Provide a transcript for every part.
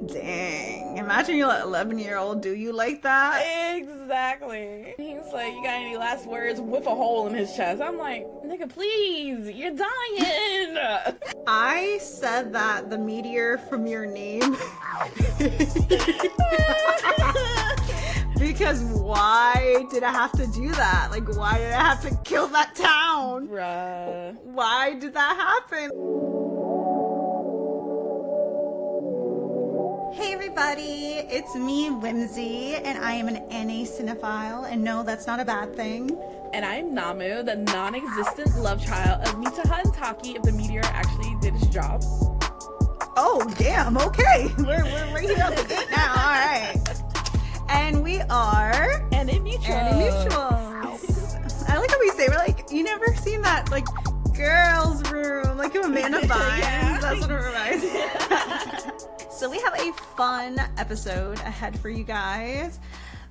Dang. Imagine you let 11-year-old do you like that. Exactly. He's like, you got any last words with a hole in his chest? I'm like, nigga, please, you're dying. I said that the meteor from your name. Because why did I have to do that? Like, why did I have to kill that town? Bruh. Why did that happen? Hey everybody, it's me, Whimsy, and I am an NA cinephile, and no, that's not a bad thing. And I'm Namu, the non-existent love child of Mitaha and Taki if the meteor actually did its job. Oh, damn, okay. We're right here at the gate now, alright. And we are... NA Mutuals. I like how we say, we're like, you never seen that, like, girls' room, like Amanda Vines. Yeah. That's what it reminds me. So we have a fun episode ahead for you guys.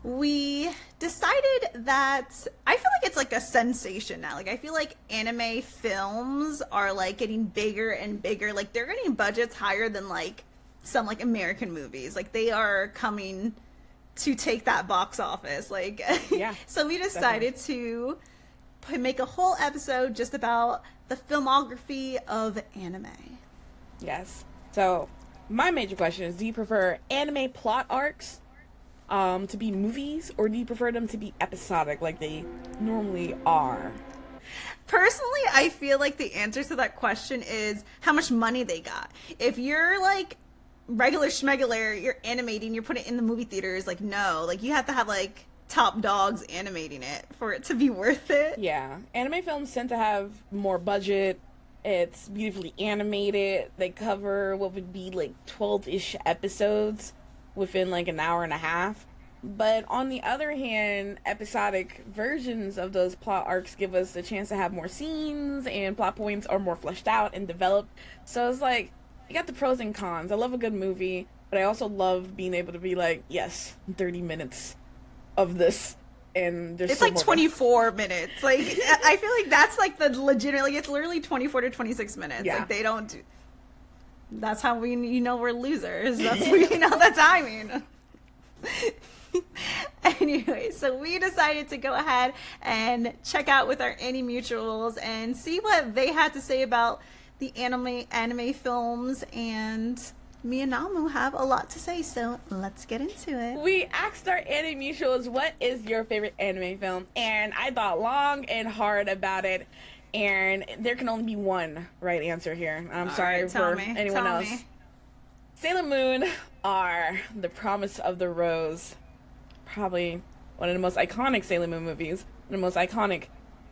We decided that I feel like it's like a sensation now. Like I feel like anime films are like getting bigger and bigger. Like they're getting budgets higher than like some like American movies. Like they are coming to take that box office. Like yeah. So we decided to make a whole episode just about the filmography of anime. Yes. So my major question is, do you prefer anime plot arcs to be movies, or do you prefer them to be episodic like they normally are? Personally, I feel like the answer to that question is how much money they got. If you're like regular schmegular, you're animating, you're putting it in the movie theaters, like no, like you have to have like top dogs animating it for it to be worth it. Yeah, anime films tend to have more budget. It's beautifully animated. They cover what would be like 12-ish episodes within like an hour and a half. But on the other hand, episodic versions of those plot arcs give us a chance to have more scenes, and plot points are more fleshed out and developed. So it's like, you got the pros and cons. I love a good movie, but I also love being able to be like, yes, 30 minutes of this. And there's it's like 24 minutes. Like I feel like that's like the legit, like it's literally 24 to 26 minutes. Yeah. Like they don't do. That's how we, we're losers. That's we know the timing. Anyway, so we decided to go ahead and check out with our Annie Mutuals and see what they had to say about the anime films, and me and Namu have a lot to say, so let's get into it. We asked our anime mutuals, what is your favorite anime film? And I thought long and hard about it, and there can only be one right answer here. I'm sorry for anyone else. Sailor Moon are The Promise of the Rose. Probably one of the most iconic Sailor Moon movies, one of the most iconic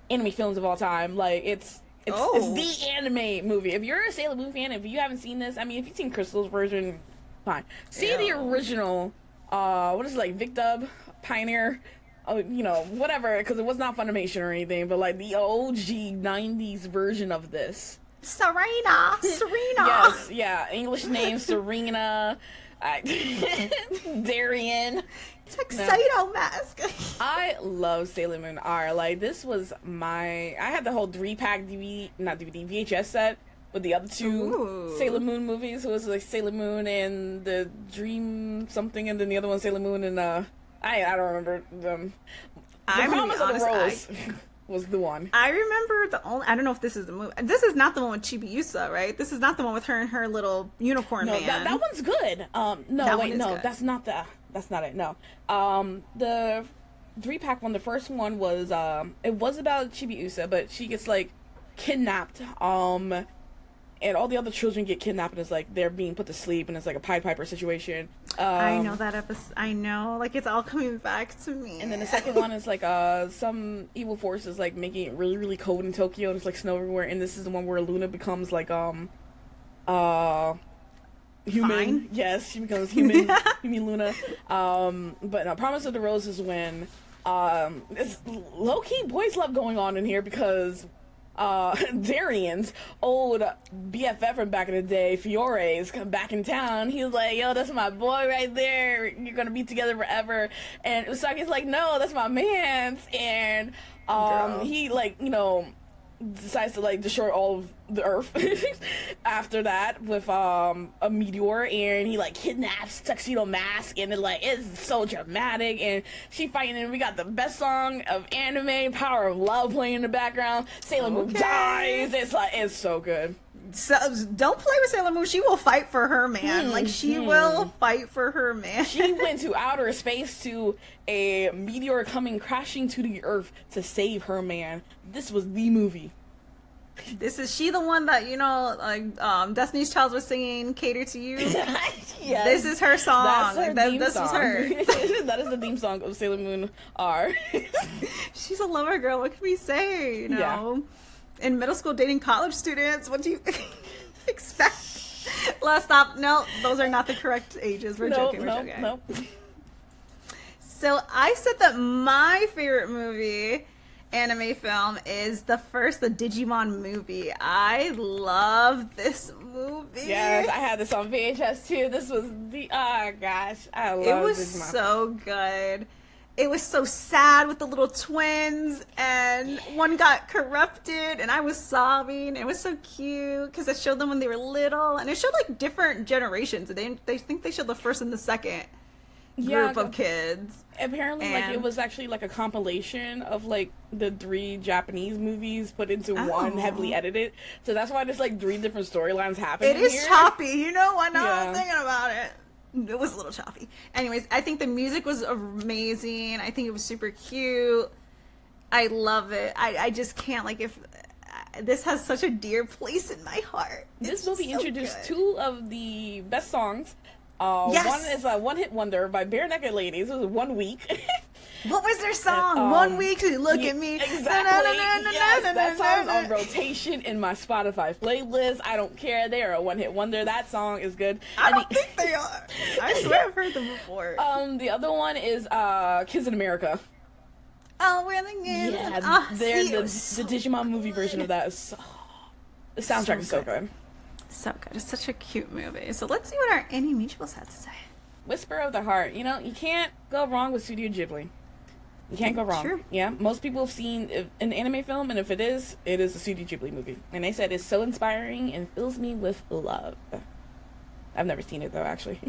anime films of all time. Like, it's the anime movie. If you're a Sailor Moon fan, if you haven't seen this, I mean, if you've seen Crystal's version, fine. See the original, what is it, like, Vic Dub, Pioneer, whatever, because it was not Funimation or anything, but, like, the OG 90s version of this. Serena! Yes, yeah, English name, Serena, Darien. Tuxedo mask. I love Sailor Moon R. Like, this was I had the whole 3-pack VHS set with the other two Sailor Moon movies. It was like Sailor Moon and the Dream something, and then the other one Sailor Moon and I don't remember them. The Promise of the Rose was the one. I remember I don't know if this is the movie. This is not the one with Chibiusa, right? This is not the one with her and her little unicorn man. That one's good. That's not it. No. The 3-pack one, the first one was it was about Chibiusa, but she gets like kidnapped. And all the other children get kidnapped, and it's like they're being put to sleep, and it's like a Pied Piper situation. I know that episode. I know, like it's all coming back to me. And then the second one is like some evil force is like making it really, really cold in Tokyo, and it's like snow everywhere. And this is the one where Luna becomes like human. Fine. Yes, she becomes human. You mean Luna? But no, Promise of the Rose is when it's low key boys love going on in here, because Darian's old BFF from back in the day, Fiore's come back in town. He was like, yo, that's my boy right there. You're gonna be together forever. And Usagi's like, no, that's my man's. And he like, decides to like destroy all of the Earth after that with a meteor, and he like kidnaps Tuxedo Mask, and it's so dramatic, and she fighting, and we got the best song of anime, Power of Love, playing in the background. Sailor Moon dies. It's so good. So don't play with Sailor Moon. She will fight for her man. She will fight for her man. She went to outer space to a meteor coming crashing to the Earth to save her man. This was the movie. Is she the one that, Destiny's Child was singing "Cater to You"? Yes. This is her song. That's her theme this song. was her. That is the theme song of Sailor Moon R. She's a lover girl. What can we say? In middle school, dating college students. What do you expect? Let's stop. No, those are not the correct ages. We're joking. Nope. So I said that my favorite movie, anime film, is the Digimon movie. I love this movie. Yes, I had this on VHS too. This was I love it. Was Digimon. So good. It was so sad with the little twins, and one got corrupted, and I was sobbing. It was so cute because it showed them when they were little, and it showed like different generations. They think they showed the first and the second group of kids. Apparently, it was actually like a compilation of like the 3 Japanese movies put into one, heavily edited. So that's why there's like 3 different storylines happening. It is choppy, I know. I'm thinking about it. It was a little choppy. Anyways, I think the music was amazing. I think it was super cute. I love it. I just can't, this has such a dear place in my heart. This movie introduced 2 of the best songs. Yes. One is a one-hit wonder by Bare Naked Ladies. It was 1 week. What was their song? 1 week, look at me. Exactly. Yes, that song's on rotation in my Spotify playlist. I don't care. They are a one-hit wonder. That song is good. I don't think they are. I swear I've heard them before. The other one is Kids in America. Oh, really? Yeah, the Digimon movie version of that is the soundtrack is so good. So good. It's such a cute movie. So let's see what our Annie Mutuals had to say. Whisper of the Heart. You can't go wrong with Studio Ghibli. You can't go wrong. Sure. Yeah, most people have seen an anime film, and if it is a Studio Ghibli movie. And they said it's so inspiring and fills me with love. I've never seen it though, actually.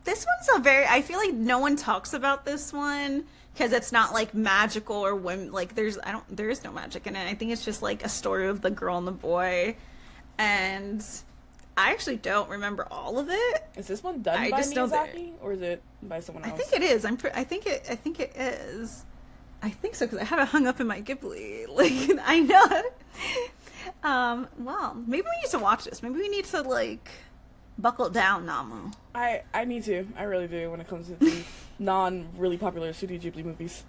This one's I feel like no one talks about this one because it's not like magical or there is no magic in it. I think it's just like a story of the girl and the boy, and I actually don't remember all of it. Is this one done by Miyazaki, or is it by someone else? I think it is. I think it is. I think so because I have it hung up in my Ghibli. I know it. Well, maybe we need to watch this. Maybe we need to buckle down, Namu. I need to. I really do when it comes to the non-really popular Studio Ghibli movies.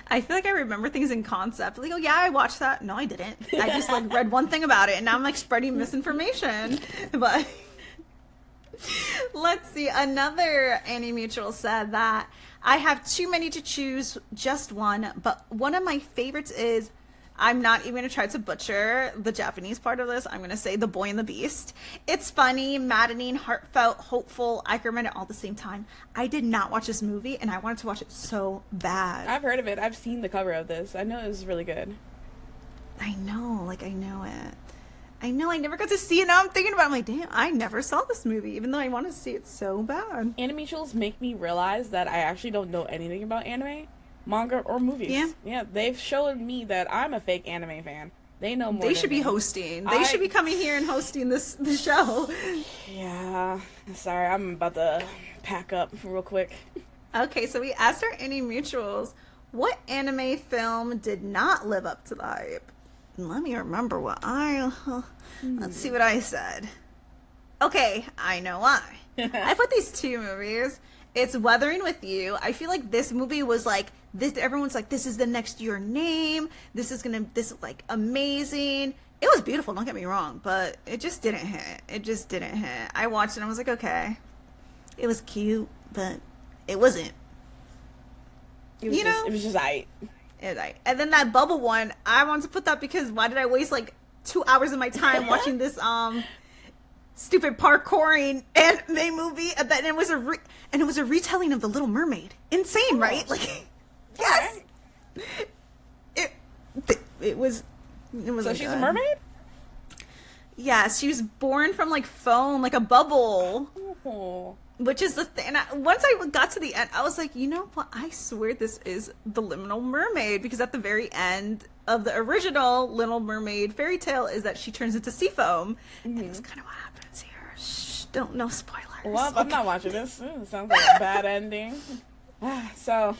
I feel like I remember things in concept. Oh yeah, I watched that. No, I didn't. I just read one thing about it, and now I'm spreading misinformation. But let's see. Another Annie Mutual said that I have too many to choose, just one. But one of my favorites is, I'm not even going to try to butcher the Japanese part of this. I'm going to say The Boy and the Beast. It's funny, maddening, heartfelt, hopeful. I can recommend it all at the same time. I did not watch this movie, and I wanted to watch it so bad. I've heard of it. I've seen the cover of this. I know it was really good. I know. I know it. I know. I never got to see it. Now I'm thinking about it. I'm like, damn, I never saw this movie, even though I wanted to see it so bad. Anime mutuals make me realize that I actually don't know anything about anime, manga, or movies. Yeah, they've shown me that I'm a fake anime fan. They know more. They should be hosting. They should be coming here and hosting the show. Yeah. Sorry, I'm about to pack up real quick. Okay, so we asked our Annie Mutuals, what anime film did not live up to the hype? Let me remember what let's see what I said. Okay, I know why. I put these 2 movies. It's Weathering with You. I feel like this movie was this. Everyone's like, this is the next Your Name. This is amazing. It was beautiful. Don't get me wrong, but it just didn't hit. I watched it and I was like, okay, it was cute, but it wasn't. It was just aight. And then that Bubble one, I wanted to put that because why did I waste 2 hours of my time watching this stupid parkouring anime movie? And it was a retelling of The Little Mermaid. Insane, right? Yes. it was So she's a mermaid? Yes, she was born from like foam, like a bubble. Oh. Which is the thing. Once I got to the end, I was like, you know what? I swear this is the Little Mermaid, because at the very end of the original Little Mermaid fairy tale is that she turns into sea foam, and that's kind of what happens here. Shh, no spoilers. Well, I'm not watching this. It sounds like a bad ending. So,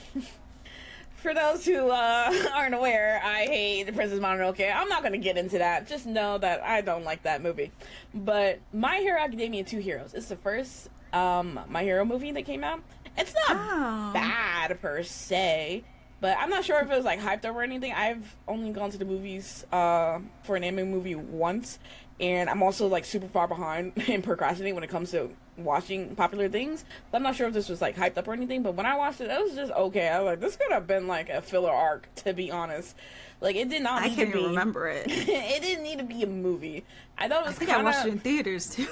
for those who aren't aware, I hate The Princess Mononoke. I'm not going to get into that. Just know that I don't like that movie. But My Hero Academia 2 Heroes is the first My Hero movie that came out. It's not bad per se, but I'm not sure if it was like hyped up or anything. I've only gone to the movies for an anime movie once, and I'm also like super far behind and procrastinating when it comes to watching popular things. But I'm not sure if this was like hyped up or anything, but when I watched it, it was just okay. I was like, this could have been like a filler arc, to be honest. Like, it did not need to be. I can't even remember it. It didn't need to be a movie. I thought it was I watched it in theaters too.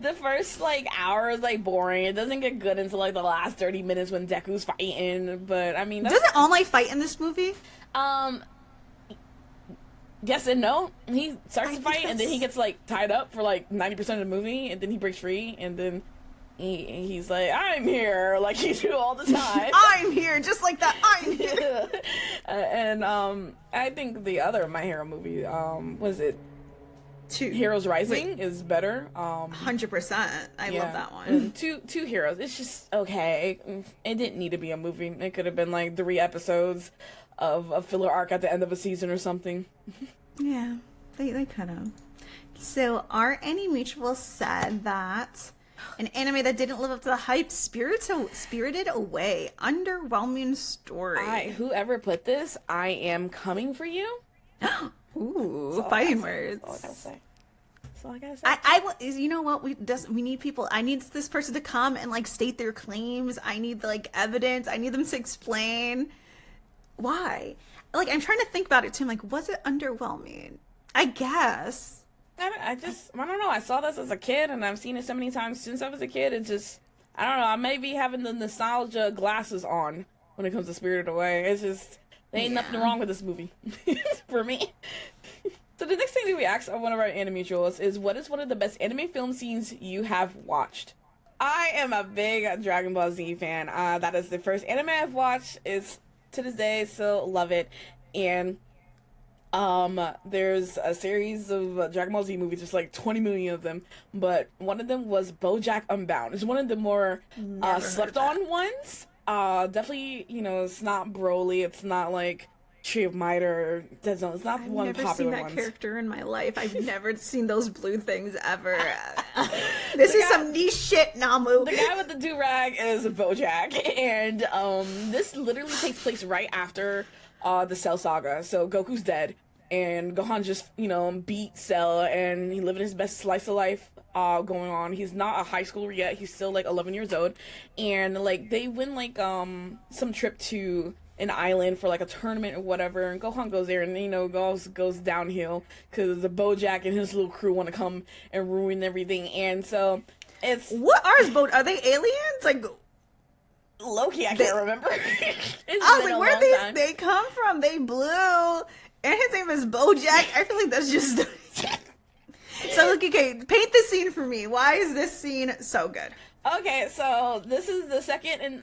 The first like hour is like boring. It doesn't get good until like the last 30 minutes when Deku's fighting. But I mean, doesn't All Might fight in this movie? Yes and no. He starts to fight and then he gets like tied up for like 90% of the movie, and then he breaks free, and then he's like, I'm here, like you do all the time. I'm here, just like that. I'm here. And I think the other My Hero movie, was it 2 Heroes Rising, is better. 100%. I love that one. And two Heroes. It's just okay. It didn't need to be a movie. It could have been like 3 episodes of a filler arc at the end of a season or something. Yeah, they could have. So our Mutual said that an anime that didn't live up to the hype, Spirited Away, underwhelming story. Whoever put this, I am coming for you. Ooh, fighting words. That's all I gotta say. You know what? We need people. I need this person to come and like state their claims. I need like evidence. I need them to explain why. Like, I'm trying to think about it too. I'm like, was it underwhelming? I guess. I don't know. I saw this as a kid, and I've seen it so many times since I was a kid. It just, I don't know. I may be having the nostalgia glasses on when it comes to Spirited Away. It's just, there ain't nothing wrong with this movie for me. So the next thing that we asked one of our Mutuals is, what is one of the best anime film scenes you have watched? I am a big Dragon Ball Z fan. That is the first anime I've watched. It's to this day, still love it. And there's a series of Dragon Ball Z movies, there's like 20 million of them, but one of them was BoJack Unbound. It's one of the more slept on ones. Definitely, you know, it's not Broly, it's not like Tree of Might or Dead Zone. It's not one popular one. I've never seen that character in my life. I've never seen those blue things ever. This is some niche shit, Namu. The guy with the do-rag is BoJack, and this literally takes place right after the Cell Saga. So Goku's dead, and Gohan just, you know, beat Cell, and he living his best slice of life going on. He's not a high schooler yet. He's still like 11 years old, and like they win like some trip to an island for like a tournament or whatever, and Gohan goes there, and you know, goes downhill because the BoJack and his little crew want to come and ruin everything. And so it's, what are his are they aliens? Like Loki, I can't remember. I was like, where they come from? They blue, and his name is BoJack. I feel like that's just so. Okay, paint the scene for me. Why is this scene so good? Okay, so this is the second and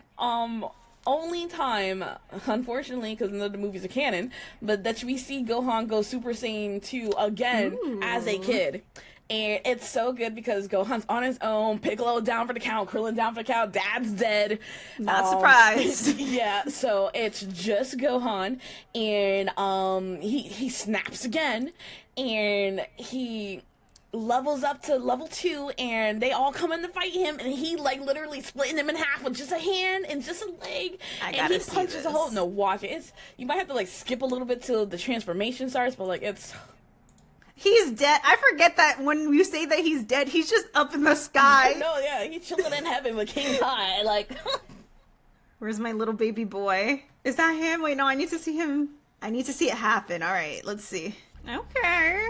only time, unfortunately, because none of the movies are canon, but that we see Gohan go Super Saiyan 2 again as a kid. And it's so good because Gohan's on his own, Piccolo down for the count, Krillin down for the count, Dad's dead. Not surprised. Yeah, so it's just Gohan, and he snaps again, and he levels up to level 2, and they all come in to fight him, and he like literally splitting them in half with just a hand and just a leg, and he punches a hole. No, watch it. You might have to like skip a little bit till the transformation starts, but like he's dead. I forget that when you say that he's dead, he's just up in the sky. No, yeah, he's chilling in heaven with King Kai. Like, where's my little baby boy? Is that him? Wait, no, I need to see him. I need to see it happen. All right, let's see. Okay.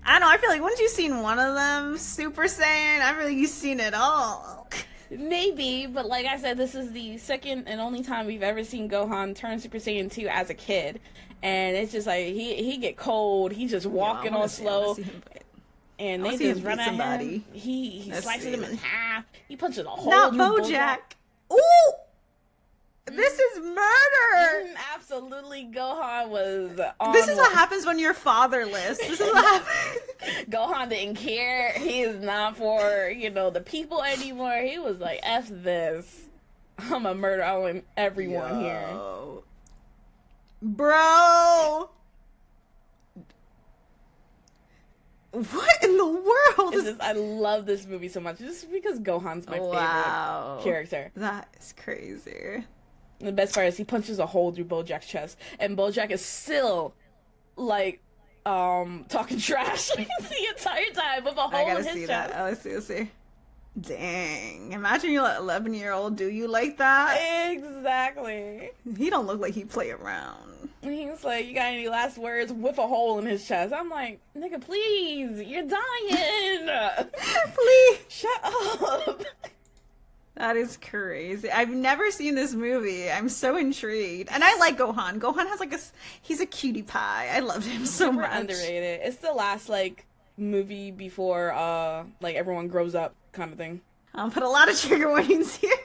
I don't know, I feel like once you've seen one of them, Super Saiyan, I feel like you've seen it all. Maybe, but like I said, this is the second and only time we've ever seen Gohan turn Super Saiyan 2 as a kid. and it's just like he get cold. He's just walking all slow. And they just run at him. He slices him in half. He punches a hole. Not BoJack. Ooh! This is murder! Absolutely, Gohan was on. This is what happens when you're fatherless. This is what happens. Gohan didn't care. He is not for, the people anymore. He was like, F this. I'm a murder everyone here. Bro! What in the world? I love this movie so much just because Gohan's my favorite character. That is crazy. The best part is he punches a hole through BoJack's chest, and BoJack is still like talking trash the entire time with a hole in his chest. Let's see. Dang. Imagine your 11-year-old do you like that? Exactly. He don't look like he play around. He's like, you got any last words? With a hole in his chest. I'm like, nigga, please. You're dying. Please. Shut up. That is crazy. I've never seen this movie. I'm so intrigued. And I like Gohan. Gohan has he's a cutie pie. I loved him so much. Underrated. It's the last, movie before, everyone grows up kind of thing. I'll put a lot of trigger warnings here.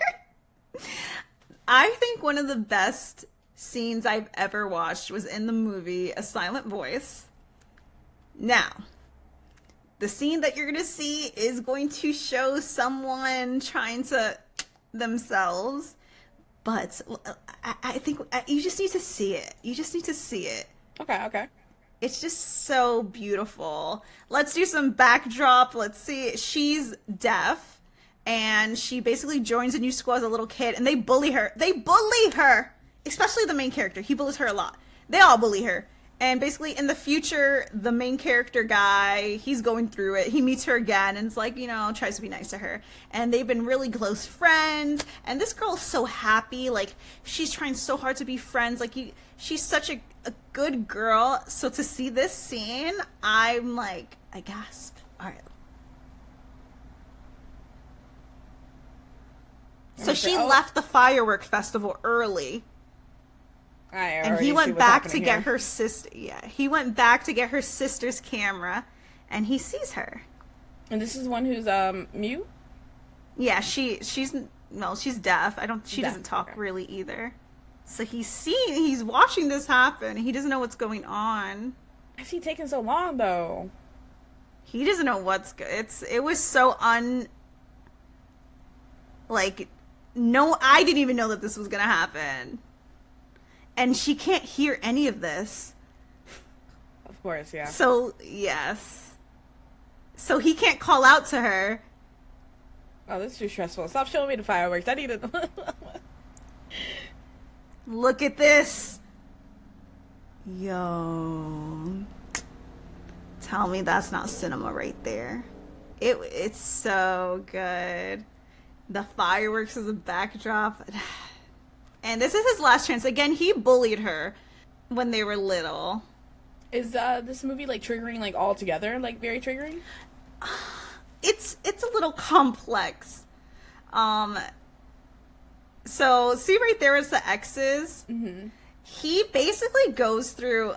I think one of the best scenes I've ever watched was in the movie A Silent Voice. Now, the scene that you're going to see is going to show someone trying to themselves, but I think you just need to see it. You just need to see it. Okay. It's just so beautiful. Let's do some backdrop. Let's see. She's deaf, and she basically joins a new school as a little kid, and they bully her. Especially the main character. He bullies her a lot. They all bully her. And basically, in the future, the main character guy, he's going through it. He meets her again, and it's like, tries to be nice to her. And they've been really close friends. And this girl is so happy. She's trying so hard to be friends. She's such a good girl. So to see this scene, I'm like, I gasp. All right. So she left the firework festival early. And he went back to get her sister. Yeah, he went back to get her sister's camera, and he sees her. And this is one who's mute. Yeah, she's deaf. She doesn't talk really either. So he's watching this happen. He doesn't know what's going on. Why is he taking so long though? He doesn't know what's good. It was so no, I didn't even know that this was gonna happen. And she can't hear any of this. Of course, yeah. So, yes. So he can't call out to her. Oh, this is too stressful. Stop showing me the fireworks. I need it. Look at this. Yo. Tell me that's not cinema right there. It's so good. The fireworks as a backdrop. And this is his last chance. Again, he bullied her when they were little. Is this movie triggering all together? Very triggering? It's a little complex. So see right there is the X's. Mm-hmm. He basically goes through.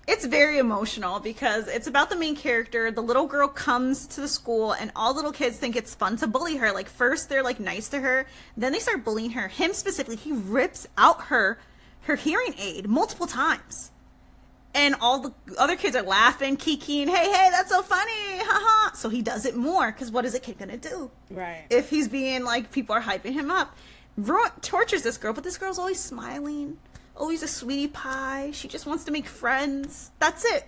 It's very emotional because it's about the main character. The little girl comes to the school, and all little kids think it's fun to bully her. First they're nice to her, then they start bullying her. Him specifically, he rips out her hearing aid multiple times, and all the other kids are laughing, kikiing, hey, that's so funny, haha. So he does it more because what is a kid gonna do? Right. If he's being people are hyping him up, tortures this girl, but this girl's always smiling. Always a sweetie pie. She just wants to make friends. That's it.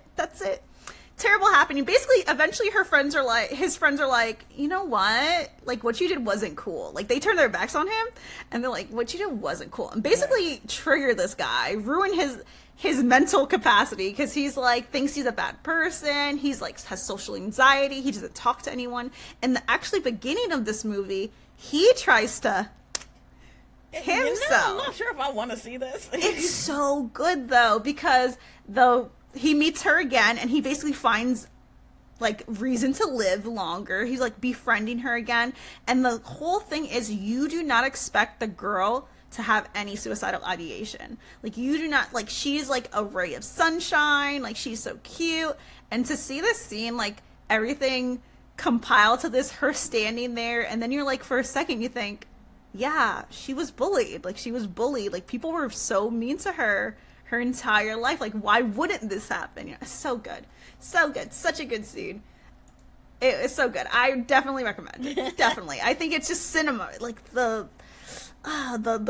Terrible happening. Basically, eventually his friends are like, you know what? What you did wasn't cool. They turn their backs on him, and they're like, what you did wasn't cool. And basically trigger this guy, ruin his mental capacity, because he's thinks he's a bad person. He's has social anxiety. He doesn't talk to anyone. And the actually beginning of this movie, he tries to himself. I'm not sure if I want to see this. It's so good though, because he meets her again, and he basically finds reason to live longer. He's befriending her again, and the whole thing is you do not expect the girl to have any suicidal ideation. Like, you do not, like, she's like a ray of sunshine, like, she's so cute. And to see this scene, like, everything compile to this, her standing there, and then you're like, for a second you think, yeah, she was bullied. Like, she was bullied. Like, people were so mean to her entire life. Like, why wouldn't this happen? You know, so good. So good. Such a good scene. It's so good. I definitely recommend it. Definitely. I think it's just cinema. Like, the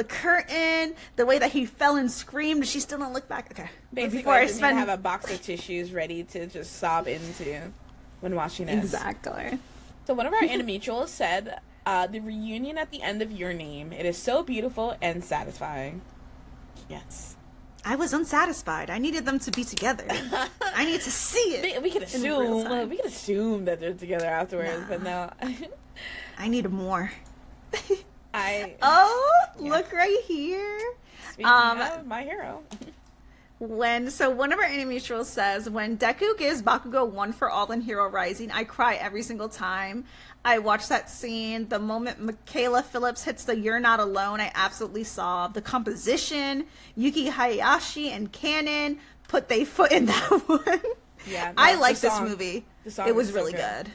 curtain, the way that he fell and screamed, she still didn't look back. Okay. Basically, before I have a box of tissues ready to just sob into when watching this. Exactly. So one of our animutuals said, the reunion at the end of Your Name, it is so beautiful and satisfying. Yes. I was unsatisfied. I needed them to be together. I need to see it. We could assume that they're together afterwards, but no. I need more. Yeah. Look right here. Speaking of my hero. One of our animutuals says, when Deku gives Bakugo 1 for all in Hero Rising, I cry every single time. I watched that scene. The moment Michaela Phillips hits the "You're Not Alone," I absolutely sobbed. The composition, Yuki Hayashi and Canon put their foot in that one. Yeah, I like this movie. It was really good.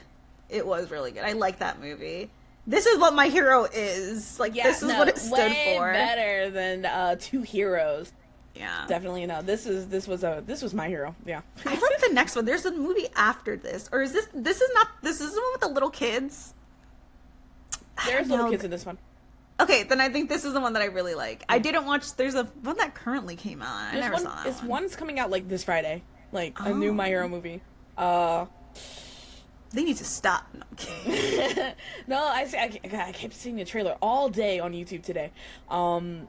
It was really good. I like that movie. This is what my hero is. Like, this is what it stood for. Way better than Two Heroes. Yeah, definitely. No, this was my hero. Yeah. I like the next one. There's a movie after this, or is this is the one with the little kids? There's little kids in this one. Okay, then I think this is the one that I really like. I didn't watch. There's a one that currently came out. I never saw that one. One's coming out like this Friday, like a new My Hero movie. They need to stop. No, no, I kept seeing the trailer all day on YouTube today, and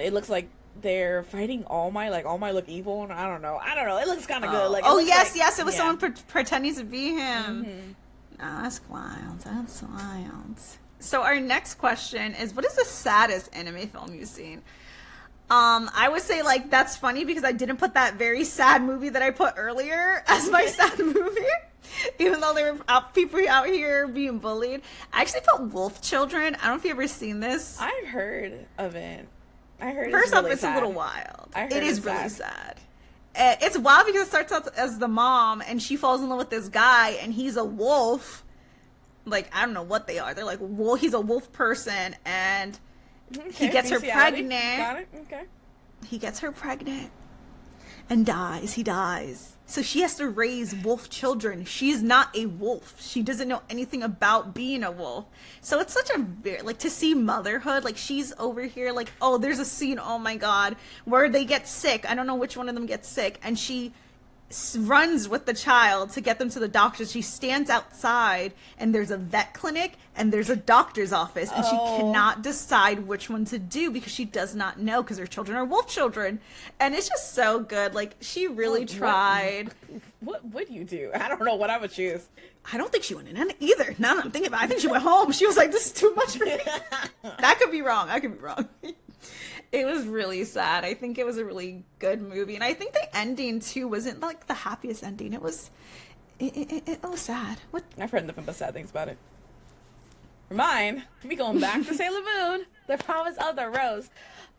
it looks like they're fighting All Might. Like, All Might look evil, and I don't know. It looks kind of good. Like, yes, it was someone pretending to be him. Oh, that's wild. That's wild. So our next question is, what is the saddest anime film you've seen? I would say, like, that's funny because I didn't put that very sad movie that I put earlier as my sad movie. Even though there were people out here being bullied. I actually put Wolf Children. I don't know if you've ever seen this. I've heard of it. I heard First off, it's a little wild. It is really sad. It's wild because it starts out as the mom, and she falls in love with this guy, and he's a wolf. Like, I don't know what they are. They're like, well, he's a wolf person, and he gets her pregnant. Got it? Okay. He gets her pregnant and dies. He dies. So she has to raise wolf children. She's not a wolf. She doesn't know anything about being a wolf. So it's such a, like, to see motherhood, like, she's over here, like, oh, there's a scene, oh my God, where they get sick. I don't know which one of them gets sick. And she runs with the child to get them to the doctor. She stands outside, and there's a vet clinic and there's a doctor's office, and she cannot decide which one to do because she does not know, because her children are wolf children. And it's just so good. Like, she really tried. What would you do? I don't know what I would choose. I don't think she went in either. Now that I'm thinking about it, I think she went home. She was like, this is too much for me. That could be wrong. I could be wrong. It was really sad. I think it was a really good movie. And I think the ending, too, wasn't, like, the happiest ending. It was sad. What? I've heard nothing but sad things about it. For mine, we going back to Sailor Moon, The Promise of the Rose.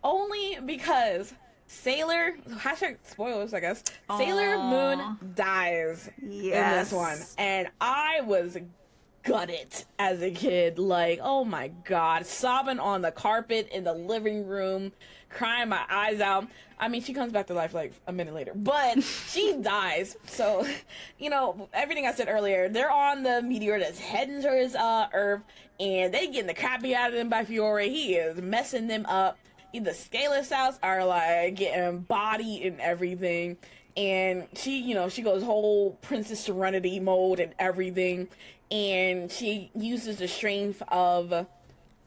Only because Sailor, hashtag spoilers, I guess, Sailor Moon dies in this one. And I was gutted as a kid. Like, oh my God, sobbing on the carpet in the living room, crying my eyes out. I mean, she comes back to life like a minute later, but she dies. So, you know, everything I said earlier, they're on the meteor that's heading towards Earth, and they getting the crap beat out of them by Fiore. He is messing them up. The Scalar Scouts are like getting bodied and everything, and she, you know, she goes whole Princess Serenity mode and everything, and she uses the strength of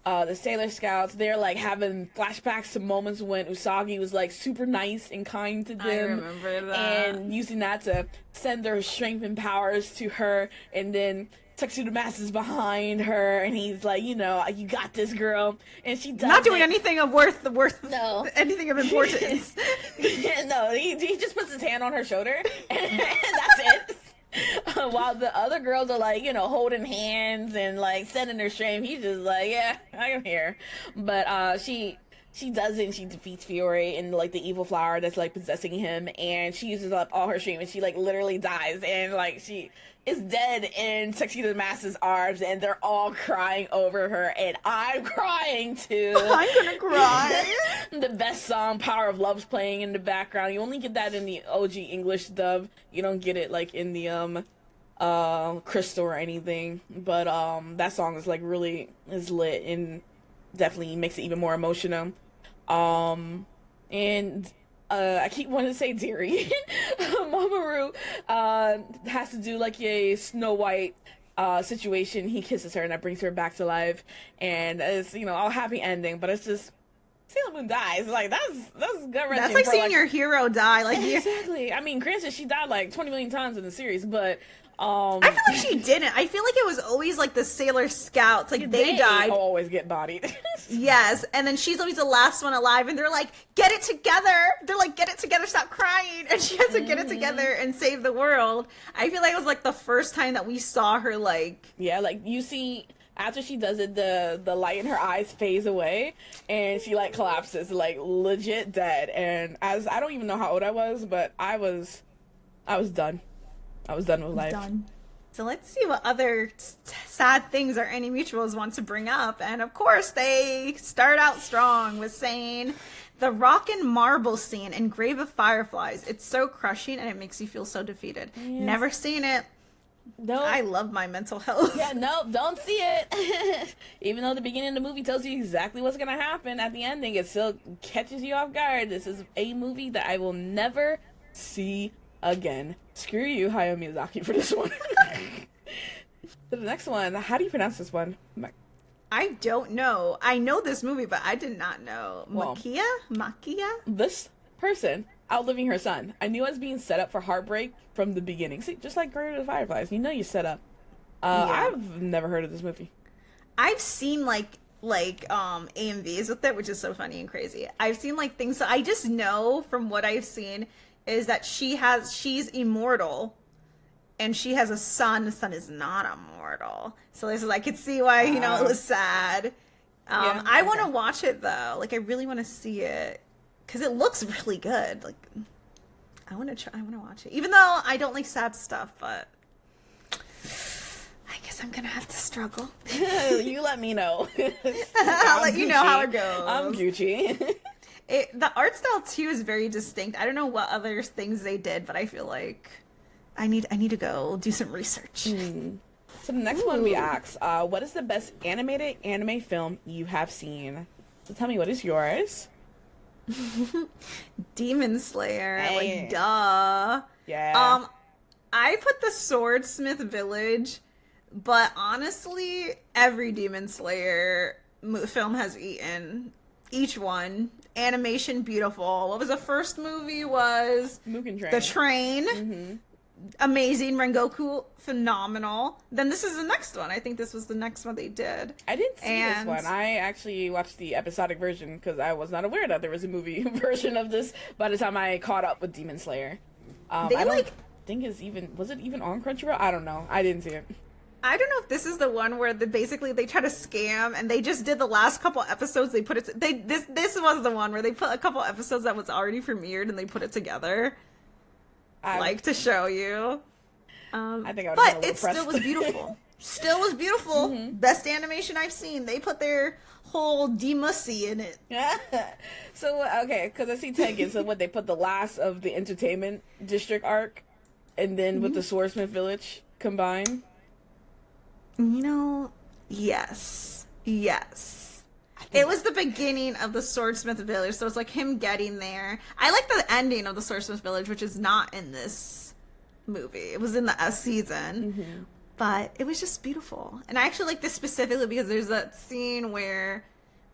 the Sailor Scouts. They're like having flashbacks to moments when Usagi was like super nice and kind to them. I remember that. And using that to send their strength and powers to her, and then Tuxedo Mask is behind her, and he's like, you know, you got this, girl. And she does not doing anything of worth no. anything of importance. No, he just puts his hand on her shoulder, and that's it. While the other girls are like, you know, holding hands and like sending their strength, he's just like, yeah, I am here. But she she doesn't. She defeats Fiore and like the evil flower that's like possessing him, and she uses up all her stream, and she like literally dies, and like she is dead in Tuxedo Mask's arms, and they're all crying over her, and I'm crying too. I'm gonna cry. The best song, Power of Love's playing in the background. You only get that in the OG English dub. You don't get it like in the Crystal or anything. But that song is like really is lit and definitely makes it even more emotional. And I keep wanting to say Deary. Mamoru has to do like a Snow White situation. He kisses her and that brings her back to life, and it's, you know, all happy ending, but it's just Sailor Moon dies. Like that's gut-wrenching. That's like seeing your hero die. Like exactly. I mean, granted, she died like 20 million times in the series, but I feel like she didn't. I feel like it was always like the Sailor Scouts. Like they died. Always get bodied. Yes, and then she's always the last one alive, and they're like, "Get it together." They're like, "Get it together, stop crying," and she has to get it together and save the world. I feel like it was like the first time that we saw her like. Yeah, like you see. After she does it, the light in her eyes fades away, and she like collapses, like legit dead. And as I don't even know how old I was, but I was done. I was done with life. Done. So let's see what other sad things our Animutuals want to bring up. And of course, they start out strong with saying, "The rock and marble scene in Grave of Fireflies. It's so crushing and it makes you feel so defeated." Yes. Never seen it. No, I love my mental health. Yeah, no, don't see it. Even though the beginning of the movie tells you exactly what's gonna happen at the ending, it still catches you off guard. This is a movie that I will never see again. Screw you, Hayao Miyazaki, for this one. So the next one, how do you pronounce this one? I don't know. I know this movie, but I did not know. Well, Makia? This person outliving her son. I knew I was being set up for heartbreak from the beginning. See, just like Grave of the Fireflies, you know you're set up. Yeah. I've never heard of this movie. I've seen like AMVs with it, which is so funny and crazy. I've seen like things, so I just know from what I've seen is that she's immortal and she has a son. The son is not immortal. So this is, I could see why, you know, it was sad. Yeah, I want to watch it though. Like I really want to see it because it looks really good. Like I want to watch it. Even though I don't like sad stuff, but I guess I'm going to have to struggle. You let me know. I'll let you know how it goes. I'm Gucci. The art style too is very distinct. I don't know what other things they did, but I feel like I need to go do some research. So the next one we asked, what is the best animated anime film you have seen? So tell me, what is yours? Demon Slayer. Hey. Like duh. Yeah. I put the Swordsmith Village, but honestly, every Demon Slayer film has eaten. Each one. Animation, beautiful. What was the first movie? Was Mugen Train. The Train. Amazing. Rengoku, phenomenal. Then this is the next one. I think this was the next one they did. I didn't see this one. I actually watched the episodic version because I was not aware that there was a movie version of this by the time I caught up with Demon Slayer. I don't think was it even on Crunchyroll? I don't know. I didn't see it. I don't know if this is the one where basically they try to scam and they just did the last couple episodes. They put it. This was the one where they put a couple episodes that was already premiered and they put it together, to show you. I think I would. But it still was beautiful. Still was beautiful. Best animation I've seen. They put their whole D-Mussy in it. So okay, because I see Tengen. So what, they put the last of the entertainment district arc, and then with the Swordsmith Village combined. You know, yes. It was the beginning of the Swordsmith Village, so it's like him getting there. I like the ending of the Swordsmith Village, which is not in this movie. It was in the season, but it was just beautiful. And I actually like this specifically because there's that scene where,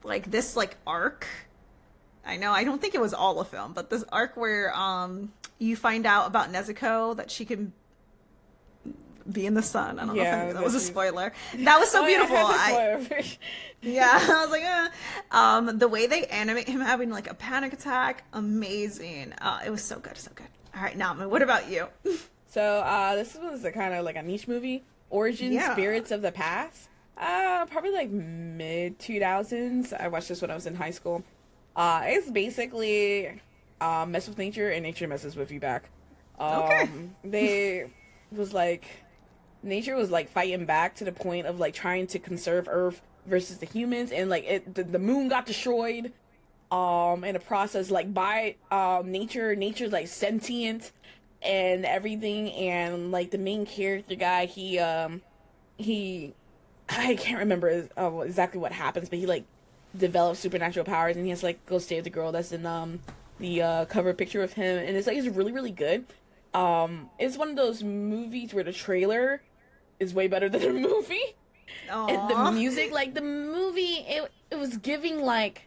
like, this, like, arc. I know, I don't think it was all a film, but this arc where you find out about Nezuko, that she can be in the sun. I don't know if that was a spoiler. That was so beautiful. I was like, the way they animate him having like a panic attack, amazing. It was so good. All right, Namu, what about you? So this was a kind of like a niche movie. Origin Spirits of the Past. Probably like mid 2000s. I watched this when I was in high school. It's basically mess with nature and nature messes with you back. Okay. They was like nature was like fighting back to the point of like trying to conserve Earth versus the humans, and like the moon got destroyed in the process, like by nature's like sentient and everything. And like the main character guy, he I can't remember exactly what happens, but he like develops supernatural powers, and he has to like go save the girl that's in the cover picture of him, and it's like it's really really good. It's one of those movies where the trailer is way better than the movie. And the music, like the movie, it was giving like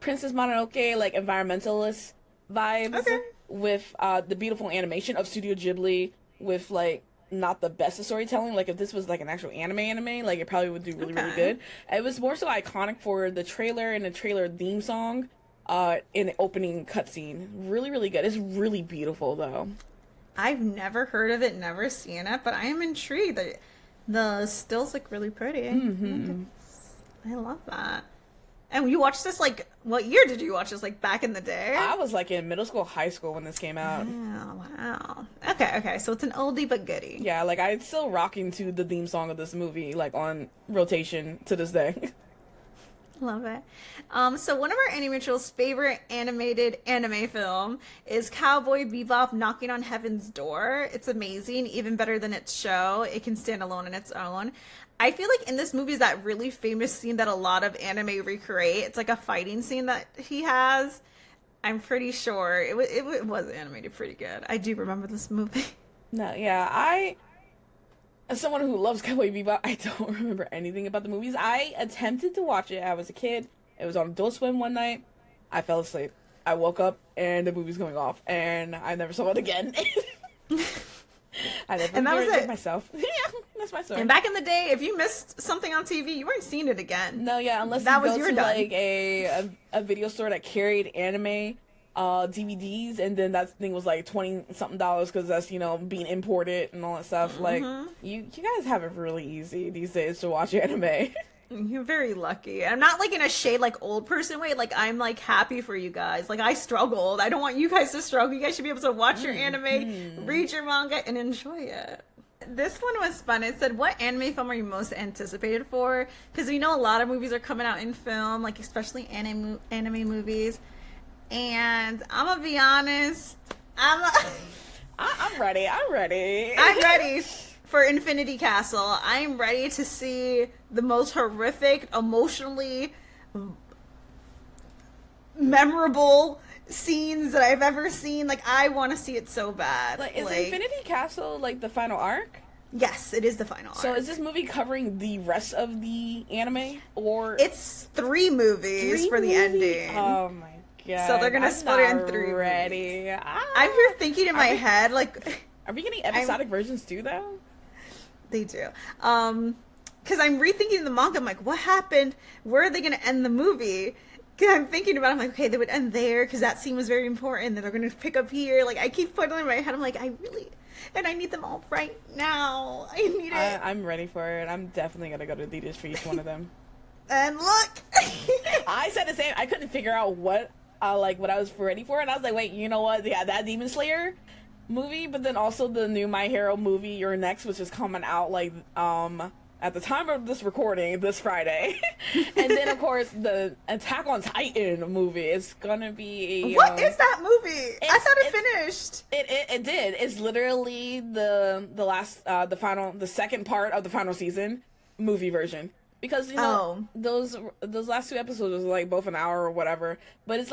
Princess Mononoke, like environmentalist vibes, with the beautiful animation of Studio Ghibli, with like not the best of storytelling. Like if this was like an actual anime, like it probably would do really really good. It was more so iconic for the trailer and the trailer theme song in the opening cutscene. Really really good. It's really beautiful though. I've never heard of it, never seen it, but I am intrigued. The stills look really pretty. Mm-hmm. I love that. And you watched this, like, what year did you watch this? Like, back in the day? I was, like, in middle school, high school when this came out. Oh, wow. Okay, so it's an oldie but goodie. Yeah, like, I'm still rocking to the theme song of this movie, like, on rotation to this day. Love it. So one of our Animutual's favorite animated anime film is Cowboy Bebop Knocking on Heaven's Door. It's amazing, even better than its show. It can stand alone on its own. I feel like in this movie is that really famous scene that a lot of anime recreate. It's like a fighting scene that he has. I'm pretty sure it was animated pretty good. I do remember this movie. No, yeah, as someone who loves Cowboy Bebop, I don't remember anything about the movies. I attempted to watch it. I was a kid. It was on Adult Swim one night. I fell asleep. I woke up and the movie's going off, and I never saw it again. I never and that was it myself. Yeah, that's my story. And back in the day, if you missed something on TV, you weren't seeing it again. No, yeah, unless that you go to like a video store that carried anime DVDs, and then that thing was like $20-something because that's, you know, being imported and all that stuff. Mm-hmm. Like you guys have it really easy these days to watch anime. You're very lucky. I'm not like in a shade like old person way. Like I'm like happy for you guys. Like I struggled. I don't want you guys to struggle. You guys should be able to watch your anime, read your manga, and enjoy it. This one was fun. It said, what anime film are you most anticipated for? Because we know a lot of movies are coming out in film, like especially anime movies. And I'm gonna be honest, I'm ready. I'm ready for Infinity Castle. I'm ready to see the most horrific, emotionally memorable scenes that I've ever seen. Like, I want to see it so bad. Like, is Infinity Castle like the final arc? Yes, it is the final arc. So is this movie covering the rest of the anime, or it's 3 movies for the ending? Oh my god! So they're gonna split it in 3. Ready? I'm here thinking in my head, like, are we getting episodic versions too, though? They do. Because I'm rethinking the manga. I'm like, what happened? Where are they going to end the movie? Because I'm thinking about it. I'm like, okay, they would end there because that scene was very important. Then they're going to pick up here. Like, I keep putting it in my head. I'm like, I need them all right now. I need it. I'm ready for it. I'm definitely going to go to theaters for each one of them. And look. I said the same. I couldn't figure out what I was ready for. And I was like, wait, you know what? Yeah, that Demon Slayer movie, but then also the new My Hero movie, Your Next, which is coming out like at the time of this recording this Friday. And then of course the Attack on Titan movie is gonna be what is that movie? I thought it finished. It did. It's literally the last the second part of the final season movie version, because you know those last 2 episodes was like both an hour or whatever, but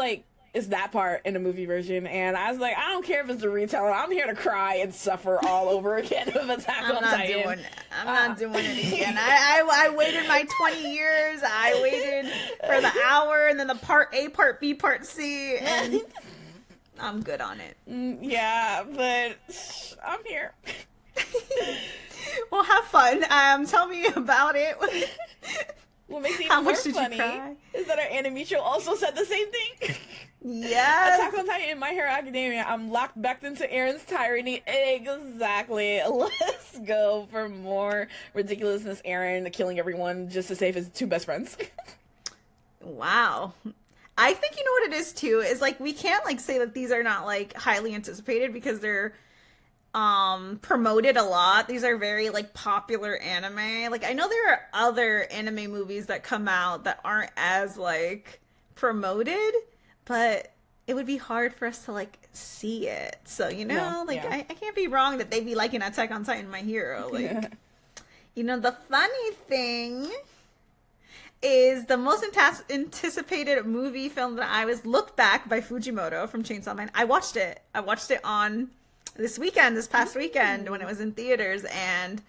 it's that part in the movie version, and I was like, I don't care if it's a retelling. I'm here to cry and suffer all over again with Attack on Titan. I'm not doing it again. I waited my 20 years. I waited for the hour, and then the part A, part B, part C, and I'm good on it. Yeah, but I'm here. Well, have fun. Tell me about it. What makes it even more funny is that our Animutual also said the same thing. Yes. Attack on Titan and My Hero Academia. I'm locked back into Aaron's tyranny. Exactly. Let's go for more ridiculousness. Aaron killing everyone just to save his 2 best friends. Wow. I think you know what it is too, is like we can't like say that these are not like highly anticipated because they're promoted a lot. These are very like popular anime. Like I know there are other anime movies that come out that aren't as like promoted, but it would be hard for us to like see it. So, you know, I can't be wrong that they'd be liking Attack on Titan, My Hero. Like, you know, the funny thing is the most anticipated movie film that I was Look Back by Fujimoto from Chainsaw Man. I watched it on this past weekend when it was in theaters, and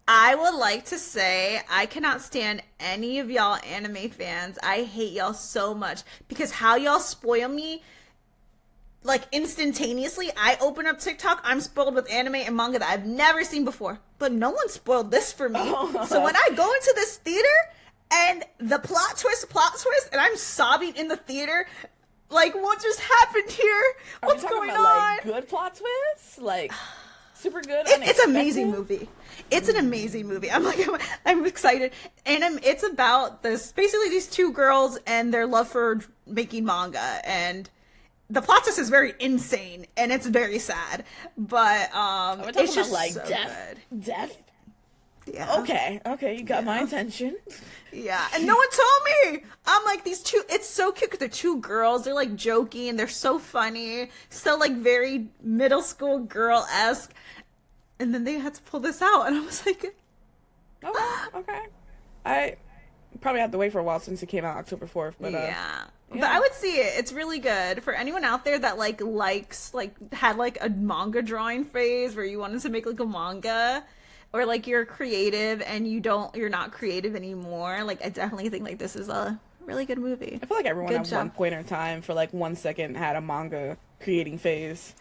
I would like to say I cannot stand any of y'all anime fans. I hate y'all so much because how y'all spoil me like instantaneously. I open up TikTok, I'm spoiled with anime and manga that I've never seen before, but no one spoiled this for me. So when I go into this theater and the plot twist, and I'm sobbing in the theater, like, what just happened here? What's going on? Like, good plot twists? Like, super good? It's an amazing movie. It's an amazing movie. I'm excited. And it's about basically these two girls and their love for making manga. And the plot twist is very insane, and it's very sad. But it's just like so death. Yeah. Okay, you got my attention. Yeah, and no one told me. I'm like, these two, it's so cute because they're two girls. They're like joking, and they're so funny. So like very middle school girl-esque. And then they had to pull this out, and I was like, okay. I probably have to wait for a while since it came out October 4th. But yeah. But I would see it. It's really good for anyone out there that had like a manga drawing phase where you wanted to make like a manga. Or like you're creative and you're not creative anymore. Like I definitely think like this is a really good movie. I feel like everyone at one point in time for like 1 second had a manga creating phase.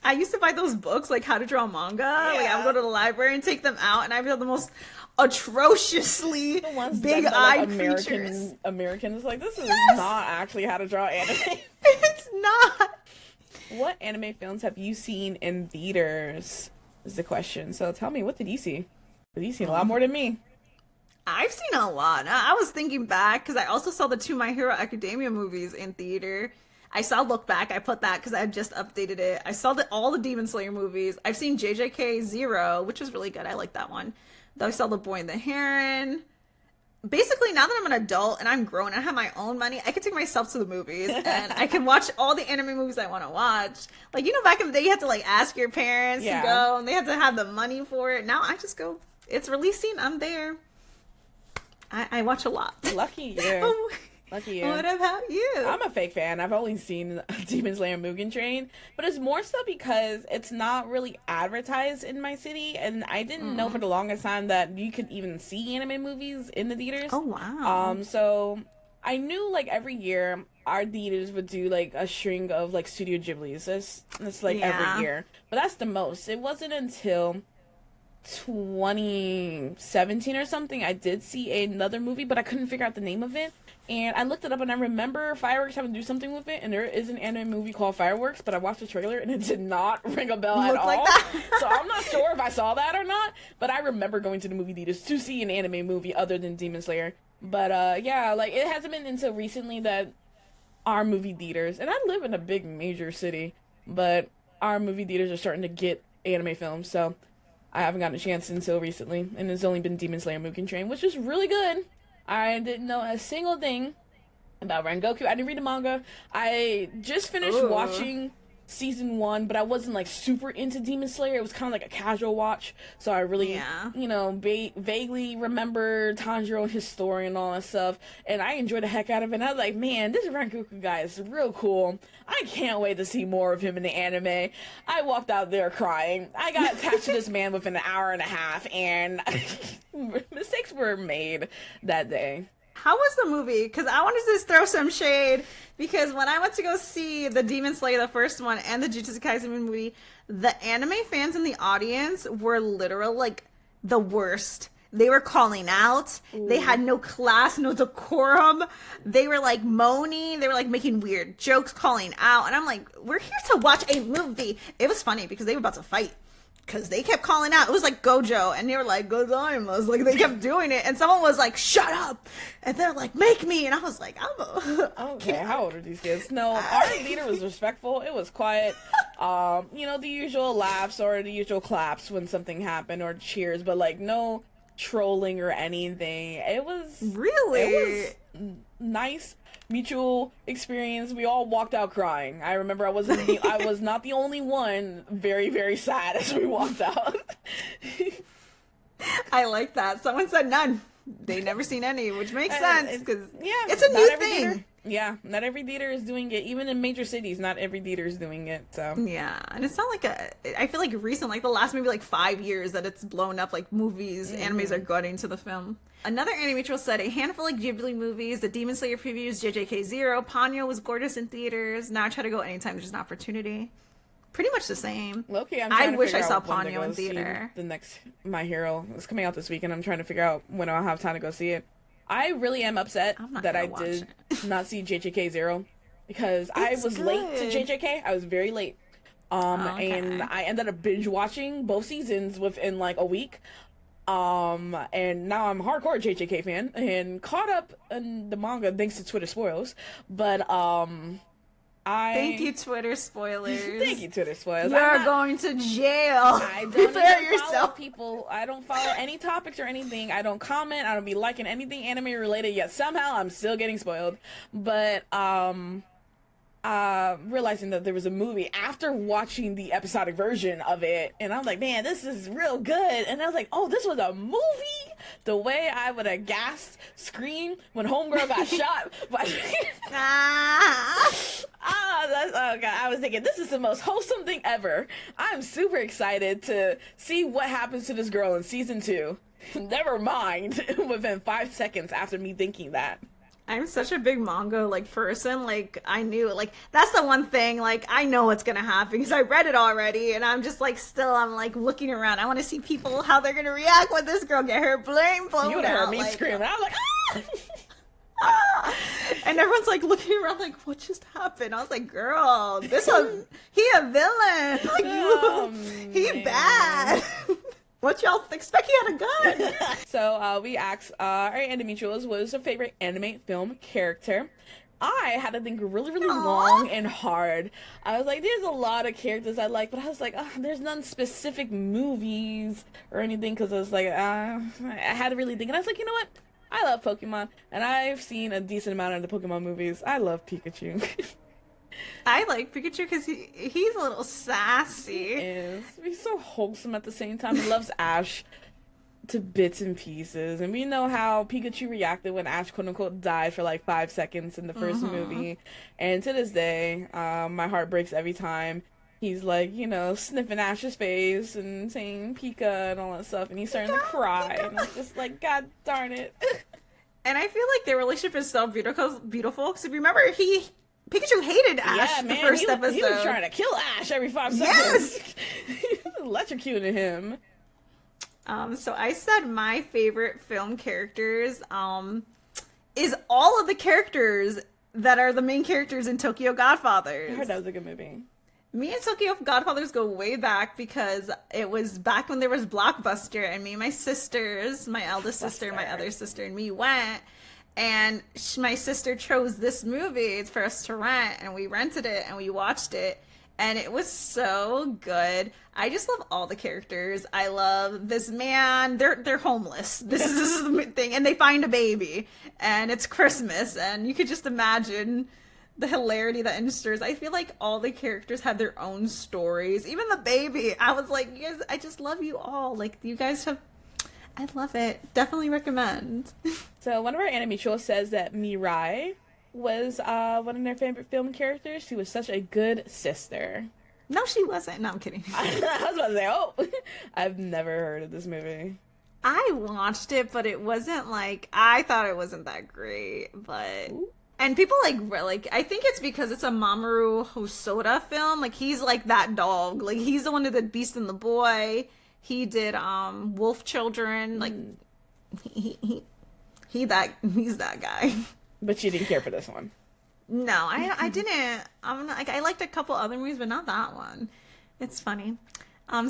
I used to buy those books like how to draw manga. Yeah. Like I would go to the library and take them out, and I would have the most atrociously big-eyed creatures. Americans like, this is not actually how to draw anime. It's not. What anime films have you seen in theaters? Is the question. So tell me, what did you see? You've seen a lot more than me. I've seen a lot. I was thinking back because I also saw the 2 My Hero Academia movies in theater. I saw Look Back. I put that because I had just updated it. I saw all the Demon Slayer movies. I've seen JJK Zero, which was really good. I like that one. I saw The Boy and the Heron. Basically, now that I'm an adult and I'm grown and I have my own money, I can take myself to the movies and I can watch all the anime movies I want to watch. Like, you know, back in the day, you had to like ask your parents to go, and they had to have the money for it. Now I just go. It's releasing. I'm there. I watch a lot. Lucky you. Lucky you. What about you? I'm a fake fan. I've only seen Demon Slayer Mugen Train, but it's more so because it's not really advertised in my city, and I didn't know for the longest time that you could even see anime movies in the theaters. Oh wow. So I knew like every year our theaters would do like a string of like Studio Ghibli's. That's like every year, but that's the most. It wasn't until 2017 or something I did see another movie, but I couldn't figure out the name of it. And I looked it up, and I remember Fireworks having to do something with it, and there is an anime movie called Fireworks, but I watched the trailer, and it did not ring a bell at all. So I'm not sure if I saw that or not, but I remember going to the movie theaters to see an anime movie other than Demon Slayer. But yeah, like, it hasn't been until recently that our movie theaters, and I live in a big major city, but our movie theaters are starting to get anime films, so I haven't gotten a chance until recently, and it's only been Demon Slayer Mugen Train, which is really good. I didn't know a single thing about Rengoku. I didn't read the manga. I just finished watching season 1, but I wasn't like super into Demon Slayer. It was kind of like a casual watch, so I really, you know, vaguely remember Tanjiro and his story and all that stuff, and I enjoyed the heck out of it. And I was like, man, this Rengoku guy is real cool. I can't wait to see more of him in the anime. I walked out there crying. I got attached to this man within an hour and a half, and mistakes were made that day. How was the movie? Because I wanted to just throw some shade, because when I went to go see the Demon Slayer, the first one, and the Jujutsu Kaisen movie, the anime fans in the audience were literal, like, the worst. They were calling out. Ooh. They had no class, no decorum. They were, like, moaning. They were, like, making weird jokes, calling out. And I'm like, we're here to watch a movie. It was funny because they were about to fight. because they kept calling out. It was like Gojo, and they were like, Gozaimasu. Like, they kept doing it, and someone was like, shut up! And they're like, make me! And I was like, Okay, how old are these kids? No, our leader was respectful. It was quiet. You know, the usual laughs or the usual claps when something happened, or cheers, but, like, no trolling or anything. It was... Really? It was nice, mutual experience. We all walked out crying. I remember I was not the only one very, very sad as we walked out. I like that. Someone said none. They never seen any, which makes sense because it's a new thing. Yeah, not every theater is doing it. Even in major cities, not every theater is doing it. So yeah, and it's not like I feel like recent, like the last maybe like 5 years that it's blown up. Like movies, animes are going to the film. Another anime troll said a handful of Ghibli movies, the Demon Slayer previews, JJK Zero, Ponyo was gorgeous in theaters. Now I try to go anytime there's an opportunity. Pretty much the same. Low-key, I wish I saw Ponyo in theater. The next My Hero is coming out this week, and I'm trying to figure out when I'll have time to go see it. I really am upset that I did not see JJK Zero because I was late to JJK. I was very late. And I ended up binge watching both seasons within like a week. And now I'm a hardcore JJK fan and caught up in the manga thanks to Twitter spoilers. But thank you, Twitter spoilers. Thank you, Twitter spoilers. You're going to jail. I don't follow people. I don't follow any topics or anything. I don't comment. I don't be liking anything anime related. Yet somehow I'm still getting spoiled. But realizing that there was a movie after watching the episodic version of it, and I was like, man, this is real good. And I was like, oh, this was a movie. The way I would have gasped, screamed when homegirl got shot by oh god, I was thinking this is the most wholesome thing ever. I'm super excited to see what happens to this girl in season 2. Never mind within 5 seconds after me thinking that. I'm such a big manga like person. Like I knew, like that's the one thing. Like I know what's gonna happen because I read it already, and I'm just like I'm like looking around. I want to see people how they're gonna react when this girl get her brain blown out. You would have heard me screaming. I was like, ah! And everyone's like looking around like, what just happened? I was like, girl, he a villain. Like he bad. What y'all expect? He had a gun. So we asked our Endometrials what was her favorite anime film character. I had to think really, really long and hard. I was like, there's a lot of characters I like, but I was like, there's none specific movies or anything, because I was like, I had to really think. And I was like, you know what? I love Pokemon, and I've seen a decent amount of the Pokemon movies. I love Pikachu. I like Pikachu because he's a little sassy. He is. He's so wholesome at the same time. He loves Ash to bits and pieces. And we know how Pikachu reacted when Ash, quote-unquote, died for like 5 seconds in the first movie. And to this day, my heart breaks every time he's like, you know, sniffing Ash's face and saying Pika and all that stuff. And he's starting to cry. Pika. And I'm just like, God darn it. And I feel like their relationship is so beautiful. Because if you remember, Pikachu hated Ash the first episode. He was trying to kill Ash every 5 seconds. Yes! Electrocuting him. So I said my favorite film characters is all of the characters that are the main characters in Tokyo Godfathers. I heard that was a good movie. Me and Tokyo Godfathers go way back because it was back when there was Blockbuster, and me and my sisters, my eldest sister, my other sister, and me went. And my sister chose this movie for us to rent, and we rented it and we watched it, and it was so good. I just love all the characters. I love this man. They're homeless. This is the thing, and they find a baby, and it's Christmas, and you could just imagine the hilarity that ensues. I feel like all the characters have their own stories. Even the baby. I was like, you guys, I just love you all. Like you guys have. I love it. Definitely recommend. So one of our anime trolls says that Mirai was one of their favorite film characters. She was such a good sister. No, she wasn't. No, I'm kidding. I was about to say, I've never heard of this movie. I watched it, but it wasn't like, I thought it wasn't that great, but... Ooh. And people like, I think it's because it's a Mamoru Hosoda film. Like, he's like that dog. Like, he's the one who did Beast and the Boy. He did Wolf Children. Like he's that guy. But you didn't care for this one. No, I didn't. I liked a couple other movies, but not that one. It's funny.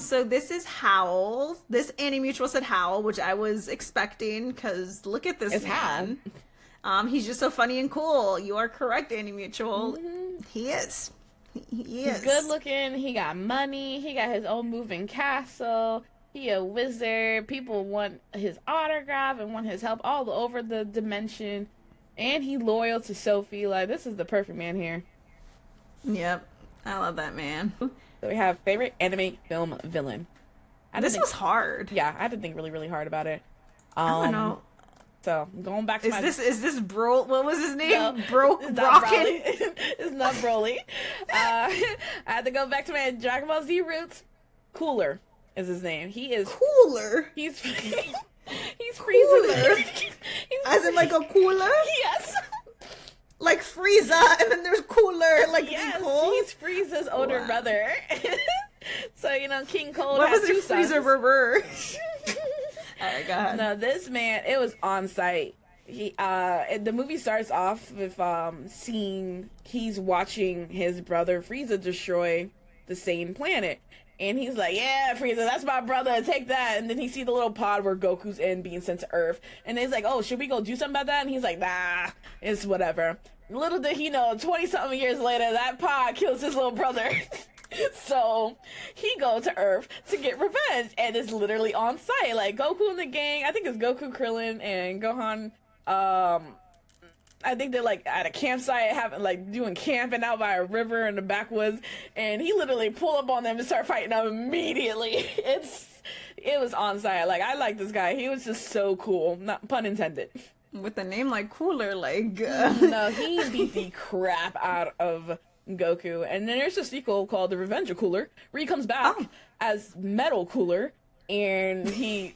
So this is Howl. This Annie Mutual said Howl, which I was expecting because look at this man. He's just so funny and cool. You are correct, Annie Mutual. Mm-hmm. He is. He's good looking. He got money. He got his own moving castle. He a wizard. People want his autograph and want his help all over the dimension. And he loyal to Sophie. Like, this is the perfect man here. Yep. I love that man. So we have favorite anime film villain. This was hard. Yeah, I had to think really, really hard about it. I don't know. So going back to is this Bro? What was his name? No, Broken. It's not Broly. I had to go back to my Dragon Ball Z roots. Cooler is his name. He is Cooler. He's Cooler. As in like a cooler? Yes. Like Frieza, and then there's Cooler, like yes, King Cold. He's Frieza's older brother. So King Cold what has was two it, sons. Frieza reverse? Alright, go ahead. No, this man, it was on site. The movie starts off with seeing he's watching his brother Frieza destroy the same planet. And he's like, yeah, Frieza, that's my brother, take that. And then he sees the little pod where Goku's in being sent to Earth. And he's like, oh, should we go do something about that? And he's like, nah, it's whatever. Little did he know, 20-something years later, that pod kills his little brother. So he goes to Earth to get revenge. And it's literally on site. Like, Goku and the gang, I think it's Goku, Krillin, and Gohan, I think they're like at a campsite doing camping out by a river in the backwoods, and he literally pulled up on them and start fighting them immediately. It was on site. Like, I like this guy. He was just so cool. Not pun intended. With a name like Cooler, like no, he beat the crap out of Goku. And then there's a sequel called The Revenge of Cooler, where he comes back as Metal Cooler, and he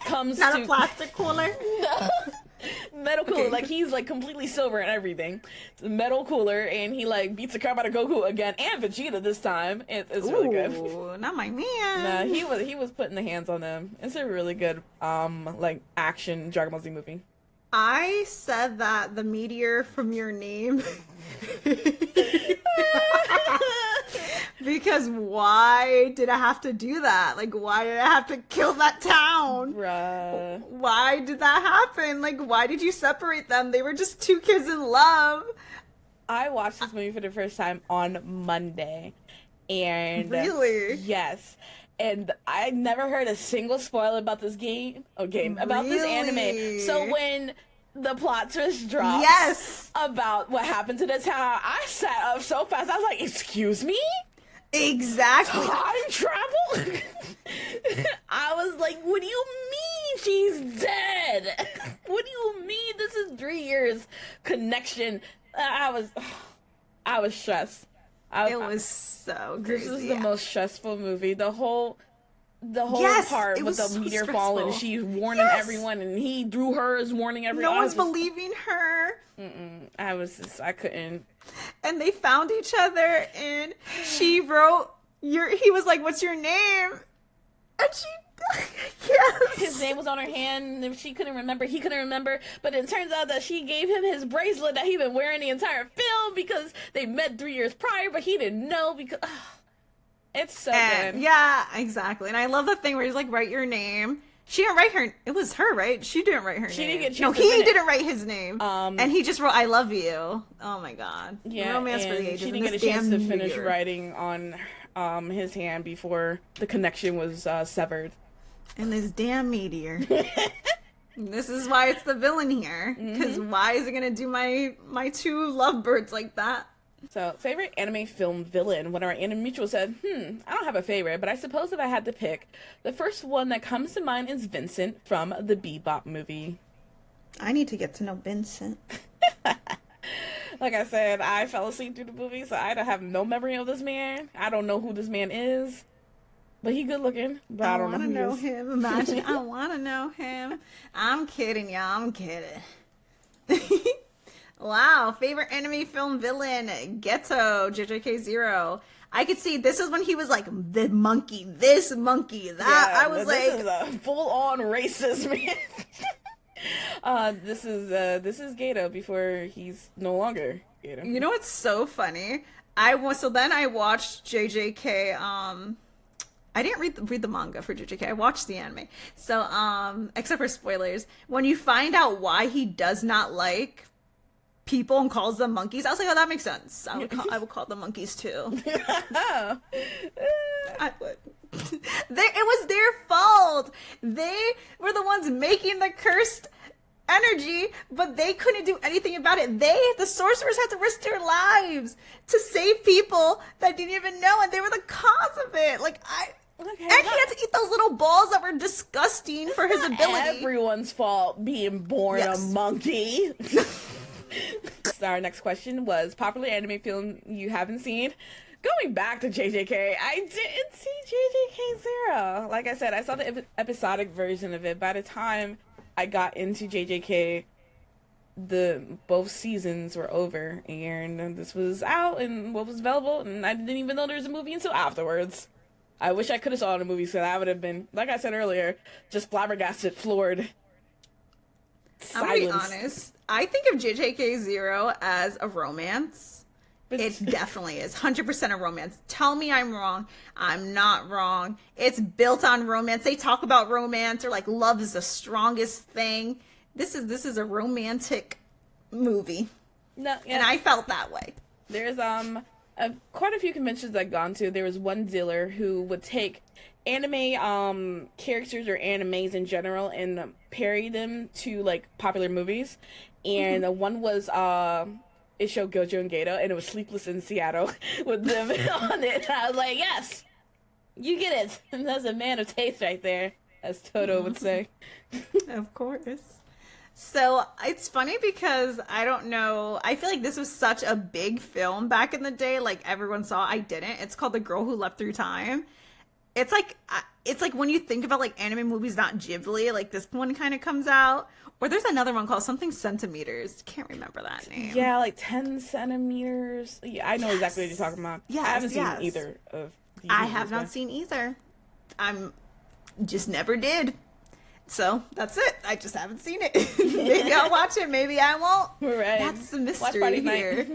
comes not a plastic cooler. No. Metal Cooler, like he's like completely silver and everything. Metal Cooler, and he like beats the crap out of Goku again and Vegeta this time. It's really good. Not my man. Nah, he was putting the hands on them. It's a really good like action Dragon Ball Z movie. I said that the meteor from your name. Because why did I have to do that? Like, why did I have to kill that town? Bruh. Why did that happen? Like, why did you separate them? They were just two kids in love. I watched this movie for the first time on Monday. And really? Yes. And I never heard a single spoiler about this about this anime. So when the plot twist drops about what happened to the town, I sat up so fast. I was like, excuse me? Exactly. Time travel? I was like, what do you mean she's dead? What do you mean? This is 3 years connection. I was stressed. It was so crazy. This is the most stressful movie. The whole part with the meteor falling, and she's warning everyone, and he threw hers warning everyone. No one's believing her. I couldn't. And they found each other, and she wrote he was like, what's your name? And she his name was on her hand, and she couldn't remember, he couldn't remember, but it turns out that she gave him his bracelet that he'd been wearing the entire film because they met 3 years prior, but he didn't know because it's so good. Yeah, exactly. And I love the thing where he's like, write your name. She didn't write her. It was her, right? She didn't write her name. She didn't get. No, he didn't write his name. And he just wrote, "I love you." Oh my god. Yeah, romance for the ages. She didn't get a chance to finish writing on his hand before the connection was severed. And this damn meteor. This is why it's the villain here. Because why is it gonna do my two lovebirds like that? So, favorite anime film villain. When our anime mutual said, I don't have a favorite, but I suppose if I had to pick, the first one that comes to mind is Vincent from the Bebop movie. I need to get to know Vincent. Like I said, I fell asleep through the movie, so I have no memory of this man. I don't know who this man is. But he good looking, but I don't know who he is. I want to know him. Imagine, I want to know him. I'm kidding, y'all. I'm kidding. Wow, favorite anime film villain, Geto, JJK0. I could see this is when he was like, this monkey, that. Yeah, I was like, this is a full-on racist man. This is Geto before he's no longer Geto. You know what's so funny? Then I watched JJK, I didn't read the manga for JJK. I watched the anime. So, except for spoilers, when you find out why he does not like people and calls them monkeys, I was like, oh, that makes sense. I would call them monkeys too. I would. It was their fault. They were the ones making the cursed energy, but they couldn't do anything about it. The sorcerers, had to risk their lives to save people that didn't even know, and they were the cause of it. And he had to eat those little balls that were disgusting for his ability. Everyone's fault being born a monkey. So our next question was popular anime film you haven't seen. Going back to JJK, I didn't see JJK Zero. Like I said, I saw the episodic version of it. By the time I got into JJK, both seasons were over, and this was out and what was available, and I didn't even know there was a movie until afterwards. I wish I could have saw the movie, so I would have been, like I said earlier, just flabbergasted, floored. I'm gonna be honest. I think of JJK Zero as a romance. It definitely is. 100% a romance. Tell me I'm wrong. I'm not wrong. It's built on romance. They talk about romance, or like love is the strongest thing. This is a romantic movie. No, yeah. And I felt that way. There's quite a few conventions I've gone to. There was one dealer who would take anime characters or animes in general and parry them to like popular movies. And one was it showed Gojo and Gato, and it was Sleepless in Seattle with them on it. I was like, yes, you get it. And that's a man of taste right there, as Toto would say. Of course. So it's funny because I don't know. I feel like this was such a big film back in the day. Like everyone saw. I didn't. It's called The Girl Who Leapt Through Time. It's like when you think about like anime movies, not Ghibli, like this one kind of comes out. Or there's another one called something Centimeters. Can't remember that name. Yeah, like 10 centimeters. Yeah, I know exactly what you're talking about. Yes, I haven't seen either of these. I have not seen either. I'm just never did. So that's it. I just haven't seen it. Maybe I'll watch it. Maybe I won't. Right. That's the mystery here.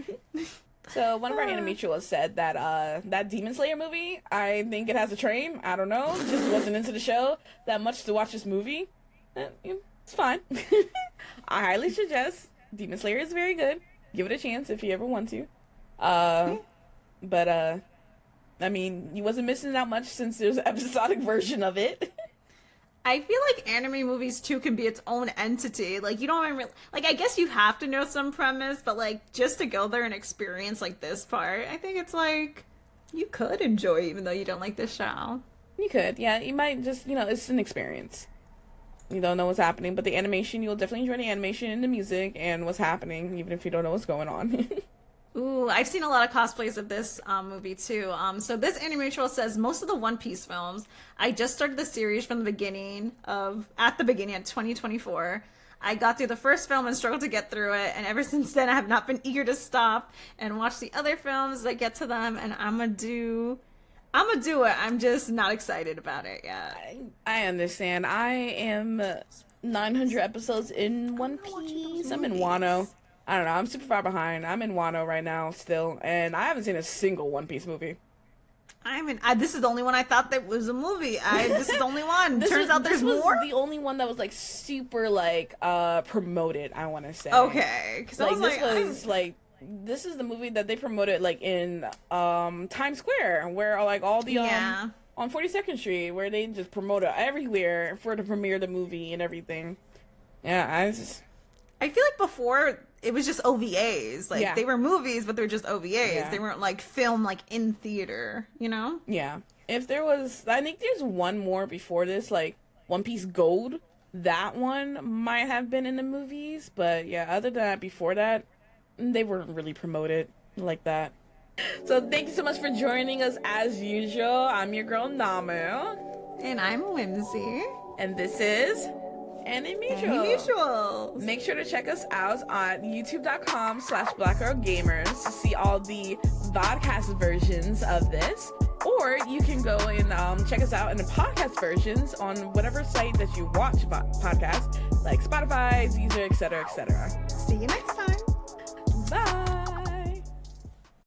So one of our animators said that that Demon Slayer movie, I think it has a train. I don't know. Just wasn't into the show that much to watch this movie. It's fine. I highly suggest. Demon Slayer is very good. Give it a chance if you ever want to. But I mean, you wasn't missing out much since there's an episodic version of it. I feel like anime movies too can be its own entity. Like you don't even really, like I guess you have to know some premise, but like just to go there and experience like this part, I think it's like you could enjoy even though you don't like this show. You could, yeah. You might just, it's an experience. You don't know what's happening, but the animation, you'll definitely enjoy the animation and the music and what's happening, even if you don't know what's going on. Ooh, I've seen a lot of cosplays of this movie too. So this animator says most of the One Piece films, I just started the series from the beginning of 2024. I got through the first film and struggled to get through it, and ever since then I have not been eager to stop and watch the other films that get to them, and I'm gonna do it. I'm just not excited about it yet. I understand. I am 900 episodes in One Piece. I'm in Wano. I don't know. I'm super far behind. I'm in Wano right now still, and I haven't seen a single One Piece movie. This is the only one I thought that was a movie. This is the only one. Turns out there's more. This was the only one that was like super like promoted. I want to say. Okay, because this is the movie that they promoted like in Times Square, where like all the on 42nd Street, where they just promoted everywhere for to premiere the movie and everything. Yeah, I feel like before it was just OVAs. Like they were movies, but they were just OVAs. Yeah. They weren't like film like in theater, Yeah. If there was, I think there's one more before this, like One Piece Gold. That one might have been in the movies, but yeah, other than that, before that, they weren't really promoted like that. So thank you so much for joining us as usual. I'm your girl Namu. And I'm Whimsy. And this is Mutual. Make sure to check us out on youtube.com/BlackGirlGamers to see all the vodcast versions of this. Or you can go and check us out in the podcast versions on whatever site that you watch podcasts, like Spotify, Deezer, etc., etc. See you next time. Bye.